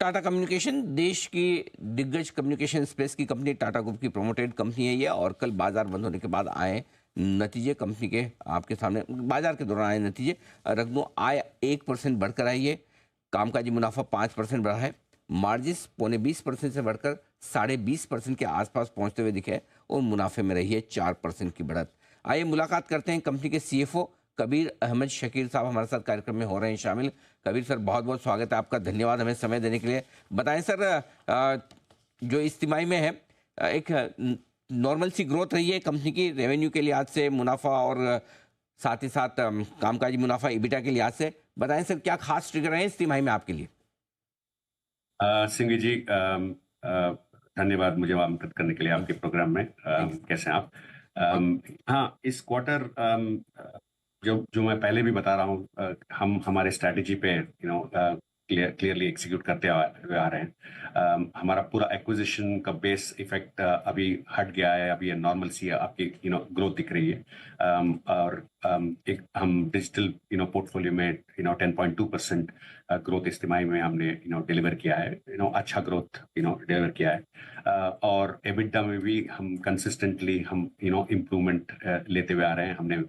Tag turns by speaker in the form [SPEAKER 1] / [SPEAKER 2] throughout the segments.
[SPEAKER 1] Tata communication देश की दिग्गज कम्युनिकेशन स्पेस की कंपनी टाटा ग्रुप की प्रोमोटेड कंपनी है ये, और कल बाजार बंद होने के बाद आए नतीजे कंपनी के आपके सामने, बाजार के दौरान आए नतीजे। रकम आय 1% बढ़कर आई है, कामकाजी मुनाफा 5% बढ़ा है, मार्जिस पौने 20% से बढ़कर 20.5% के आसपास पहुंचते हुए दिखे, और मुनाफे में रही है 4% की बढ़त। आइए मुलाकात करते हैं कंपनी के सीएफओ कबीर अहमद शकील साहब, हमारे साथ कार्यक्रम में हो रहे हैं शामिल। कबीर सर, बहुत बहुत स्वागत है आपका, धन्यवाद हमें समय देने के लिए। बताएं सर, जो इस तिमाही में है, एक नॉर्मल सी ग्रोथ रही है कंपनी की रेवेन्यू के लिहाज से, मुनाफा और साथ ही साथ कामकाजी मुनाफा ईबिटा के लिहाज से। बताएं सर, क्या खास ट्रिगर है इस तिमाही में आपके लिए?
[SPEAKER 2] सिंघवी जी, धन्यवाद मुझे आमंत्रित करने के लिए आपके प्रोग्राम में। कैसे हैं आप? हाँ, इस क्वार्टर जो जो मैं पहले भी बता रहा हूँ, हम हमारे स्ट्रैटेजी पे क्लियरली एग्जीक्यूट करते हुए आ रहे हैं। हमारा पूरा एक्विजिशन का बेस इफेक्ट अभी हट गया है, अभी ये नॉर्मल सी आपकी ग्रोथ दिख रही है। और एक हम डिजिटल पोर्टफोलियो में 10.2% ग्रोथ इस तिमाही में हमने डिलीवर किया है, अच्छा ग्रोथ डिलीवर किया है। और एबिटा में भी हम कंसिस्टेंटली हम इम्प्रूवमेंट लेते हुए आ रहे हैं। हमने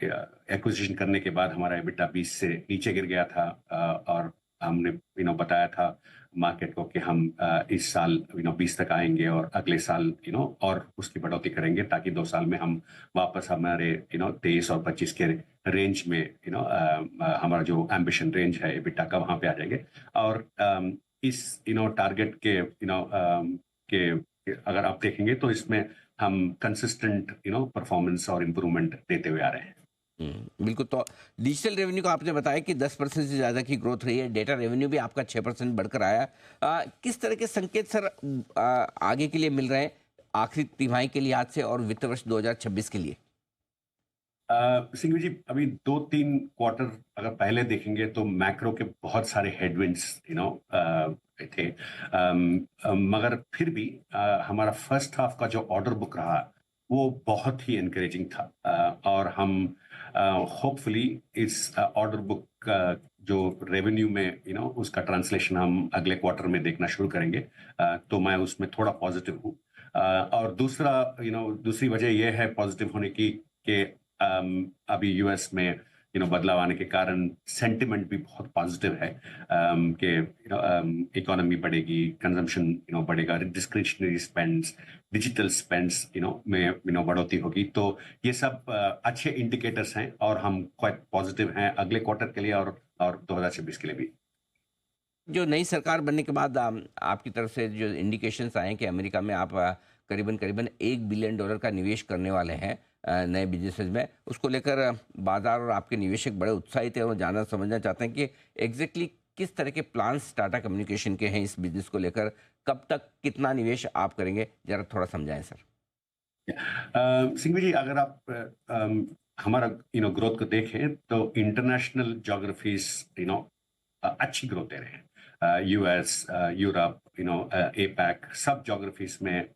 [SPEAKER 2] एक्विजिशन करने के बाद हमारा एबिटा 20 से नीचे गिर गया था, और हमने बताया था मार्केट को कि हम इस साल 20 तक आएंगे, और अगले साल और उसकी बढ़ोतरी करेंगे, ताकि 2 साल में हम वापस हमारे 23 और 25 के रेंज में हमारा जो एम्बिशन रेंज है एबिटा का, वहां पे आ जाएंगे। और इस टारगेट के अगर आप देखेंगे तो इसमें हम कंसिस्टेंट परफॉर्मेंस और इम्प्रूवमेंट देते हुए आ रहे हैं।
[SPEAKER 1] बिल्कुल। तो डिजिटल रेवेन्यू का आपने बताया कि 10% से ज़्यादा की ग्रोथ रही है, डेटा रेवेन्यू भी आपका 6% बढ़कर आया। किस तरह के संकेत सर आगे के लिए मिल रहे हैं, आखिरी तिमाही के लिहाज से और वित्त वर्ष 2026 के लिए?
[SPEAKER 2] सिंघवी जी, अभी 2-3 क्वार्टर अगर पहले देखेंगे तो मैक्रो के बहुत सारे हेडविंड्स थे। मगर फिर भी हमारा फर्स्ट हाफ का जो ऑर्डर बुक रहा वो बहुत ही एनकरेजिंग था। और हम होपफुली इस ऑर्डर बुक का जो रेवेन्यू में उसका ट्रांसलेशन हम अगले क्वार्टर में देखना शुरू करेंगे। तो मैं उसमें थोड़ा पॉजिटिव हूँ। और दूसरा दूसरी वजह यह है पॉजिटिव होने की कि अभी यूएस में बदलाव आने के कारण सेंटिमेंट भी बहुत पॉजिटिव है, कि इकोनॉमी बढ़ेगी, कंजम्पशन बढ़ेगा, डिस्क्रिशनरी स्पेंड्स, डिजिटल स्पेंड्स में बढ़ोतरी होगी। तो ये सब अच्छे इंडिकेटर्स हैं, और हम क्वाइट पॉजिटिव हैं अगले क्वार्टर के लिए और 2026 के लिए भी।
[SPEAKER 1] जो नई सरकार बनने के बाद आपकी तरफ से जो इंडिकेशंस आए हैं कि अमेरिका में आप करीबन करीबन $1 बिलियन का निवेश करने वाले हैं नए बिजनेसेस में, उसको लेकर बाजार और आपके निवेशक बड़े उत्साहित हैं और जानना समझना चाहते हैं कि एग्जैक्टली किस तरह के प्लान्स टाटा कम्युनिकेशन के हैं इस बिजनेस को लेकर, कब तक कितना निवेश आप करेंगे, जरा थोड़ा समझाएं सर।
[SPEAKER 2] सिंघवी जी, अगर आप हमारा ग्रोथ को देखें तो इंटरनेशनल ज्योग्राफीज अच्छी ग्रोथ दे रहे हैं। यूएस, यूरोप, एपैक, सब ज्योग्राफीज में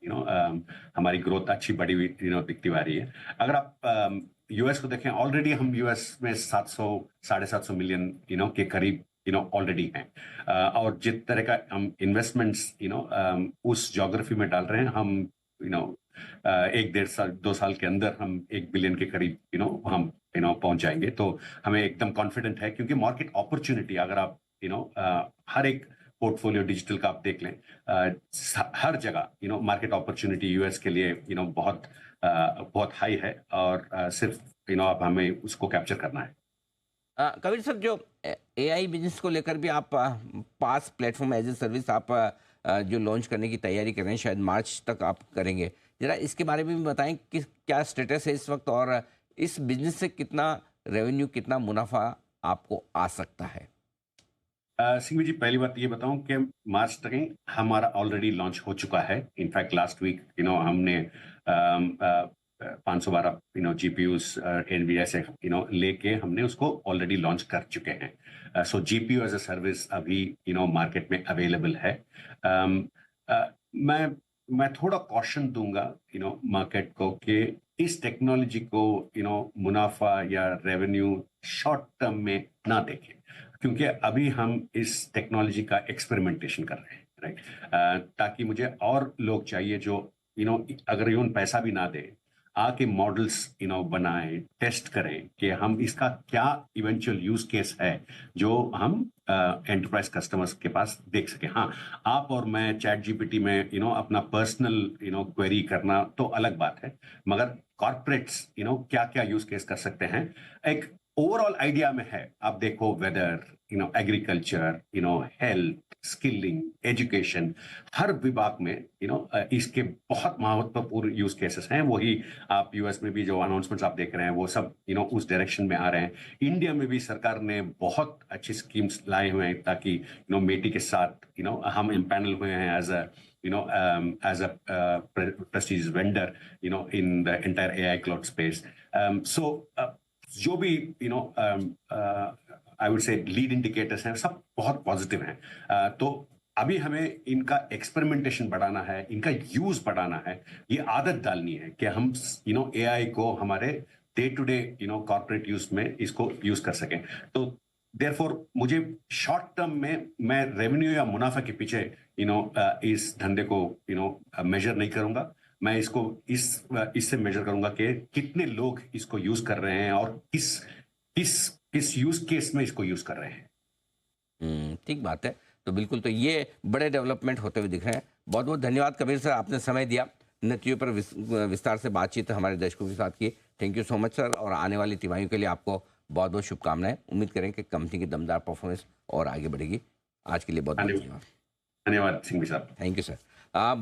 [SPEAKER 2] हमारी ग्रोथ अच्छी बढ़ी हुई दिखती आ रही है। अगर आप यूएस को देखें, ऑलरेडी हम यूएस में 700-750 मिलियन के करीब ऑलरेडी हैं। और जिस तरह का हम इन्वेस्टमेंट्स उस ज्योग्राफी में डाल रहे हैं, हम 1-1.5 साल 2 साल के अंदर हम 1 बिलियन के करीब हम पहुंच जाएंगे। तो हमें एकदम कॉन्फिडेंट है, क्योंकि मार्केट अपॉर्चुनिटी अगर आप हर एक पोर्टफोलियो डिजिटल का आप देख लें, हर जगह मार्केट अपॉर्चुनिटी यूएस के लिए बहुत बहुत हाई है, और सिर्फ अब हमें उसको कैप्चर करना है।
[SPEAKER 1] कबीर सर, जो एआई बिजनेस को लेकर भी आप पास प्लेटफॉर्म एज ए सर्विस आप जो लॉन्च करने की तैयारी कर रहे हैं, शायद मार्च तक आप करेंगे, जरा इसके बारे में भी बताएं कि क्या स्टेटस है इस वक्त, और इस बिजनेस से कितना रेवेन्यू, कितना मुनाफा आपको आ सकता है?
[SPEAKER 2] सिंघवी जी, पहली बात ये बताऊं कि मार्च तक ही हमारा ऑलरेडी लॉन्च हो चुका है। इनफैक्ट लास्ट वीक हमने 512 जीपीयूज एनवीडिया से लेके हमने उसको ऑलरेडी लॉन्च कर चुके हैं। सो जीपीयू एज अ सर्विस अभी मार्केट में अवेलेबल है। मैं थोड़ा कॉशन दूंगा मार्केट को कि इस टेक्नोलॉजी को मुनाफा या रेवेन्यू शॉर्ट टर्म में ना देखें, क्योंकि अभी हम इस टेक्नोलॉजी का एक्सपेरिमेंटेशन कर रहे हैं, राइट। ताकि मुझे और लोग चाहिए जो अगर इवन पैसा भी ना दे, आके मॉडल्स बनाएं, टेस्ट करें कि हम इसका क्या इवेंचुअल यूज केस है जो हम एंटरप्राइज कस्टमर्स के पास देख सके। हाँ, आप और मैं चैट जीपीटी में अपना पर्सनल क्वेरी करना तो अलग बात है, मगर कॉर्पोरेट्स क्या क्या यूज केस कर सकते हैं एक ओवरऑल आइडिया में है। आप देखो weather, agriculture, health, skilling, education, हर विभाग में इसके बहुत महत्वपूर्ण यूज केसेस हैं। वही आप यूएस में भी जो अनाउंसमेंट्स आप देख रहे हैं वो सब उस डायरेक्शन में आ रहे हैं। इंडिया में भी सरकार ने बहुत अच्छी स्कीम्स लाए हुए हैं ताकि मेटी के साथ हम इम्पैनल हुए हैं as a as a prestigious vendor in the entire AI cloud space. जो भी I would say lead indicators हैं सब बहुत पॉजिटिव हैं। तो अभी हमें इनका एक्सपेरिमेंटेशन बढ़ाना है, इनका यूज बढ़ाना है, ये आदत डालनी है कि हम एआई को हमारे day to day corporate use में इसको यूज कर सकें। तो देयरफॉर मुझे शॉर्ट टर्म में मैं रेवेन्यू या मुनाफा के पीछे इस धंधे को मेजर नहीं करूंगा। मैं इसको इससे मेजर करूंगा कि कितने लोग इसको यूज कर रहे हैं और किस किस किस यूज केस में इसको यूज कर रहे हैं।
[SPEAKER 1] ठीक बात है। तो बिल्कुल, तो ये बड़े डेवलपमेंट होते हुए दिख रहे हैं। बहुत बहुत धन्यवाद कबीर सर, आपने समय दिया, नतीजों पर विस्तार से बातचीत हमारे दर्शकों के साथ की। Thank you so much sir, और आने वाली तिमाहियों के लिए आपको बहुत बहुत शुभकामनाएं। उम्मीद करें कि कंपनी की दमदार परफॉर्मेंस और आगे बढ़ेगी। आज के लिए बहुत बहुत धन्यवाद।
[SPEAKER 2] धन्यवाद सिंघवी साहब।
[SPEAKER 1] Thank you sir.